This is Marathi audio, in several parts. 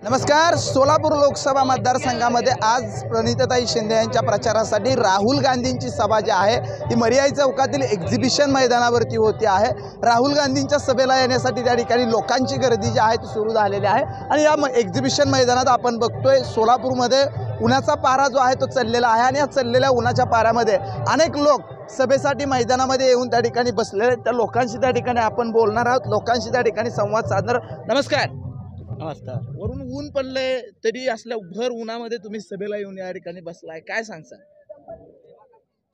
नमस्कार। सोलापूर लोकसभा मतदारसंघामध्ये आज प्रणिताताई शिंदे यांच्या प्रचारासाठी राहुल गांधींची सभा जी आहे ती मरियाई चौकातील एक्झिबिशन मैदानावरती होती आहे। राहुल गांधींच्या सभेला येण्यासाठी त्या ठिकाणी लोकांची गर्दी जी आहे ती सुरू झालेली आहे आणि या एक्झिबिशन मैदानात आपण बघतोय सोलापूरमध्ये उन्हाचा पारा जो आहे तो चढलेला आहे आणि या चढलेल्या उन्हाच्या पाऱ्यामध्ये अनेक लोक सभेसाठी मैदानामध्ये येऊन त्या ठिकाणी बसलेले त्या लोकांशी त्या ठिकाणी आपण बोलणार आहोत, लोकांशी त्या ठिकाणी संवाद साधणार। नमस्कार। नमस्कार। वरून ऊन पडले तरी असल्या भर उन्हामध्ये तुम्ही सभेला येऊन या ठिकाणी बसलाय, काय सांगसाल?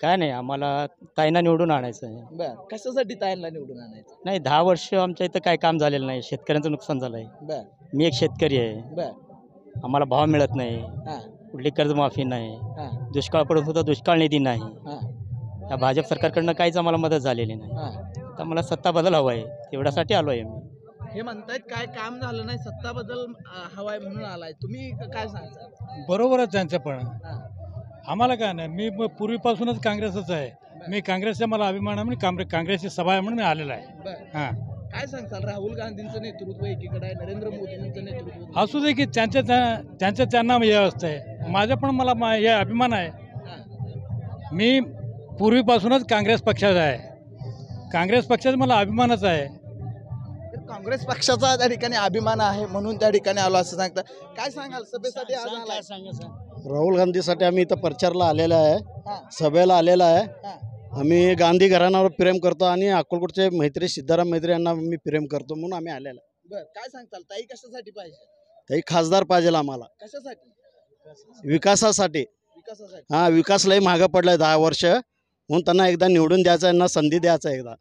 काय नाही, आम्हाला ताईंना निवडून आणायचं आहे। बर, कशासाठी ताईंना निवडून आणायचं? नाही, 10 वर्ष आमच्या इथं काय काम झालेलं नाही, शेतकऱ्यांचं नुकसान झालं आहे। बर मी एक शेतकरी आहे, बर आम्हाला भाव मिळत नाही, हां कुठली कर्जमाफी नाही, हां दुष्काळ पडत होता दुष्काळ निधी नाही, हां या भाजप सरकारकडनं काहीच आम्हाला मदत झालेली नाही। हां तर मला सत्ता बदल हवा आहे, तेवढ्यासाठी आलो आहे मी। हे म्हणतायत काय काम झालं नाही, सत्ता बदल हवाय म्हणून आलाय, तुम्ही काय सांगता? बरोबरच त्यांचं पण हां आम्हाला काय नाही, मी पूर्वीपासूनच काँग्रेसच आहे, मी काँग्रेसचा मला अभिमान आहे म्हणून काँग्रेसची सभा आहे म्हणून मी आलेला आहे। बर, हां, काय सांगताल? राहुल गांधींचं नेतृत्व एकीकडे आहे, नरेंद्र मोदींचं नेतृत्व असू दे की त्यांना हे असतंय, माझं पण मला हे अभिमान आहे। हां मी पूर्वीपासूनच काँग्रेस पक्षाचा आहे, काँग्रेस पक्षाचा मला अभिमानच आहे। तर काँग्रेस पक्षाचा त्या ठिकाणी अभिमान आहे म्हणून त्या ठिकाणी आलो असं सांगता, काय सांगाल? सभेसाठी आज आलाय? राहुल गांधीसाठी आम्ही इथं प्रचारला आलेला आहे, हां सभेला आलेला आहे। हां आम्ही गांधी घराण्यावर प्रेम करतो आणि अक्कलकोटचे मैत्री सिद्धाराम मैत्री यांना मी प्रेम करतो म्हणून आम्ही आलेला आहे। बर, काय सांगताल? ताई कशासाठी पाहिजे? ताई खासदार पाहिजे आम्हाला, कशासाठी? विकासासाठी। विकासासाठी। हां, विकास लई मागं पडलाय 10 वर्ष, म्हणून त्यांना एकदा निवडून द्यायचं, यांना संधी द्यायचा एकदा।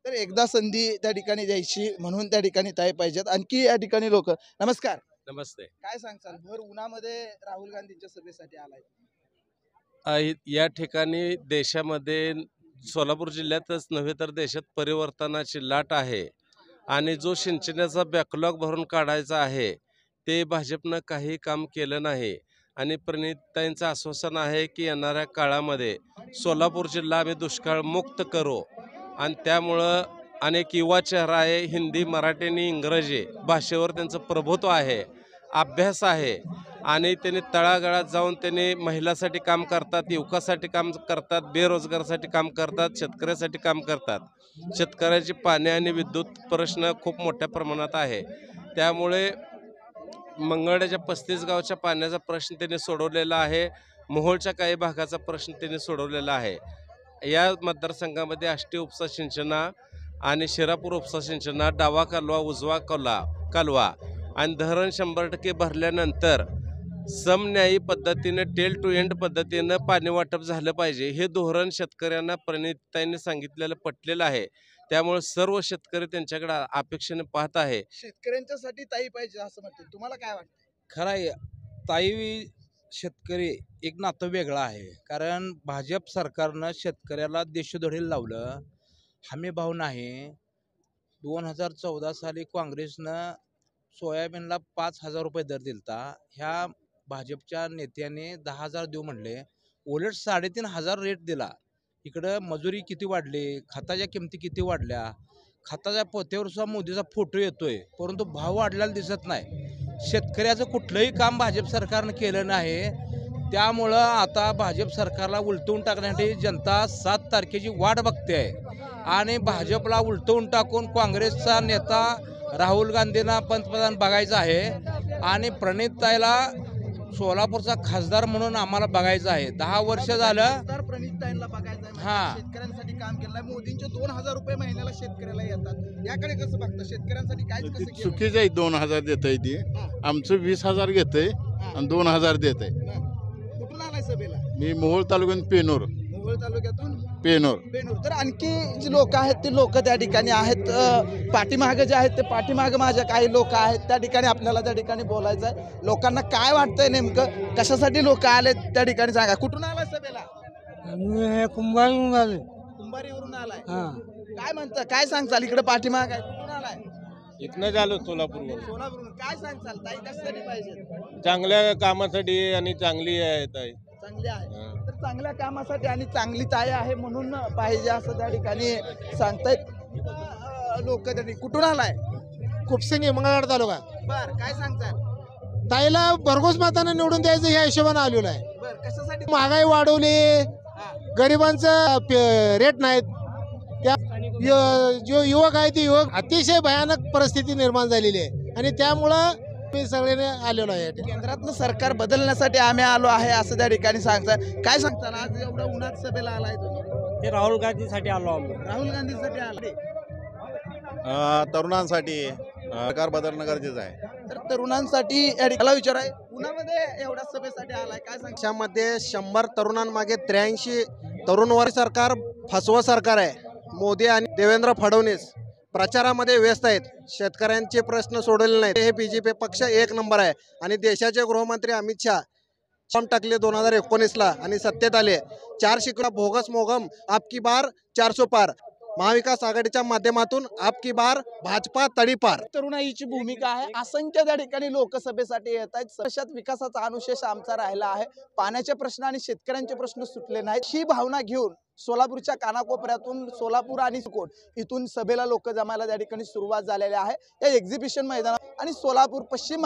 तर एकदा संधी त्या ठिकाणी द्यायची म्हणून त्या ठिकाणी ताई पाहिजेत। आणखी या ठिकाणी लोक, नमस्कार। नमस्ते। काय सांगताल? भर उन्हामध्ये राहुल गांधींच्या सभेसाठी आलाय? या ठिकाणी देशामध्ये सोलापूर जिल्ह्यातच नव्हे तर देशात परिवर्तनाची लाट आहे आणि जो सिंचनाचा बॅकलॉग भरून काढायचा आहे ते भाजपनं काही काम केलं नाही आणि प्रणिताईंचं आश्वासन आहे की येणाऱ्या काळामध्ये सोलापूर जिल्हा आम्ही दुष्काळ मुक्त करू आणि त्यामुळं अनेक युवा चेहरा आहे, हिंदी मराठी आणि इंग्रजी भाषेवर त्यांचं प्रभुत्व आहे, अभ्यास आहे आणि त्यांनी तळागाळात जाऊन त्यांनी महिलासाठी काम करतात, युवकासाठी काम करतात, बेरोजगारासाठी काम करतात, शेतकऱ्यासाठी काम करतात। शेतकऱ्याची पाणी आणि विद्युत प्रश्न खूप मोठ्या प्रमाणात आहे, त्यामुळे मंगळवेढ्याच्या 35 गावच्या पाण्याचा प्रश्न त्यांनी सोडवलेला आहे, मोहोळच्या काही भागाचा प्रश्न त्यांनी सोडवलेला आहे। या मतदारसंघामध्ये आष्टी उपसा सिंचना आणि शिरापूर उपसा सिंचना, डावा कालवा उजवा कालवा आणि धरण 100% भरल्यानंतर समन्यायी पद्धतीनं टेल टू एंड पद्धतीनं पाणी वाटप झालं पाहिजे, हे धोरण शेतकऱ्यांना प्रणिताईंनी सांगितलेलं पटलेलं आहे। त्यामुळे सर्व शेतकरी त्यांच्याकडे अपेक्षेने पाहत आहे। शेतकऱ्यांच्यासाठी ताई पाहिजे असं म्हणते, तुम्हाला काय वाटतं? खरं आहे, ताई शेतकरी एक नातं वेगळं आहे, कारण भाजप सरकारनं शेतकऱ्याला देशोधडीला लावलं, हमी भाव नाही। 2014 साली काँग्रेसनं सोयाबीनला 5,000 रुपये दर दिलता, ह्या भाजपच्या नेत्याने 10,000 देऊ म्हणले, उलट 3,500 रेट दिला। इकडं मजुरी किती वाढली, खताच्या किमती किती वाढल्या, खताच्या पोत्यावर सुद्धा मोदीचा फोटो येतोय, परंतु भाव वाढलेला दिसत नाही। शेतकऱ्याचं कुठलंही काम भाजप सरकारनं केलं नाही, त्यामुळं आता भाजप सरकारला उलटवून टाकण्यासाठी जनता 7 तारखेची वाट बघते आहे आणि भाजपला उलटवून टाकून काँग्रेसचा नेता राहुल गांधींना पंतप्रधान बघायचं आहे आणि प्रणिताईला सोलापूरचा खासदार म्हणून आम्हाला बघायचं आहे। 10 वर्ष झालं खासदार प्रणिताईंना बघायचं आहे, हां। शेतकऱ्यांसाठी काम केलंय, मोदींचे 2,000 रुपये महिन्याला शेतकऱ्याला येतात, याकडे कसं बघतं? शेतकऱ्यांसाठी काय कसं केलं? चुकीचं आहे, 2,000 देत आहे ती, आमचं 20,000 घेतंय आणि 2,000 देत आहे। कुठून आलाय सभेला? मी मोहोळ तालुक्यात मोहोळ तालुक्यातून पेनोर। तर आणखी जी लोक आहेत ते लोक त्या ठिकाणी आहेत, पाठीमागे जे आहेत ते पाठीमागे माझ्या काही लोक आहेत, त्या ठिकाणी आपल्याला त्या ठिकाणी बोलायचं आहे। लोकांना काय वाटतंय नेमकं, कशासाठी लोक आले त्या ठिकाणी सांगा। कुठून आलाय सभेला? कुंभारून आले। कुंभारीवरून आलाय? काय म्हणता, काय सांगताल? इकडे पाठीमाग आहे, कुठून आलाय? इथनं झालो सोलापूरवर। सोलापूरवरून। काय सांगताल? ताई कशासाठी पाहिजे? चांगल्या कामासाठी आणि चांगली आहे ताई, चांगली आहे, तर चांगल्या कामासाठी आणि चांगली ताई आहे म्हणून पाहिजे असं त्या ठिकाणी सांगतायत लोक। त्यांनी कुठून आलाय? खूपसिंग मंगळवेढा तालुका। बर, काय सांगताल? ताईला भरघोस मतानं निवडून द्यायचं ह्या हिशोबाने आलेलो आहे. बरं, कशासाठी? महागाई वाढवली, गरिबांचं रेट नाहीत, त्या जो युवक आहे ते युवक अतिशय भयानक परिस्थिती निर्माण झालेली आहे आणि त्यामुळं मी सगळ्यांनी आलेलो आहे. केंद्रातलं सरकार बदलण्यासाठी आम्ही आलो आहे असं त्या ठिकाणी सांगताय. काय सांगताल आज एवढ्या उन्हात सभेला आलाय तुम्ही? ते राहुल गांधीसाठी आलो आम्ही. राहुल गांधीसाठी आलाय. तरुणांसाठी सरकार बदलणं गरजेचं आहे. तर तरुणांसाठी या ठिकाणी मला विचाराय उन्हामध्ये एवढ्या सभेसाठी आलाय, काय सांगता? देशामध्ये 100 तरुणांमागे 83 तरुणवर्ग सरकार फसवं सरकार आहे. मोदी आणि देवेंद्र फडणवीस प्रचारामध्ये व्यस्त आहेत. शेतकऱ्यांचे प्रश्न सोडवले नाहीत. हे बीजेपी पक्ष 1 नंबर आहे आणि देशाचे गृहमंत्री अमित शहा फॉर्म टाकले 2019ला आणि सत्तेत आले. 4 शिकला बोगस मोगम आपकी बार 400 पार. महाविकास आघाडीच्या माध्यमातून आपकी बार भाजपा तडीपार. तरुणाईची भूमिका आहे. असंख्य त्या ठिकाणी लोकसभेसाठी येत आहेत. देशात विकासाचा अनुशेष आमचा राहिला आहे. पाण्याचे प्रश्न आणि शेतकऱ्यांचे प्रश्न सुटले नाहीत. ही भावना घेऊन सोलापूरच्या कानाकोपऱ्यातून सोलापूर आणि कोट इथून सभेला लोक जमायला त्या ठिकाणी सुरुवात झालेली आहे. या एक्झिबिशन मैदानात आणि सोलापूर पश्चिम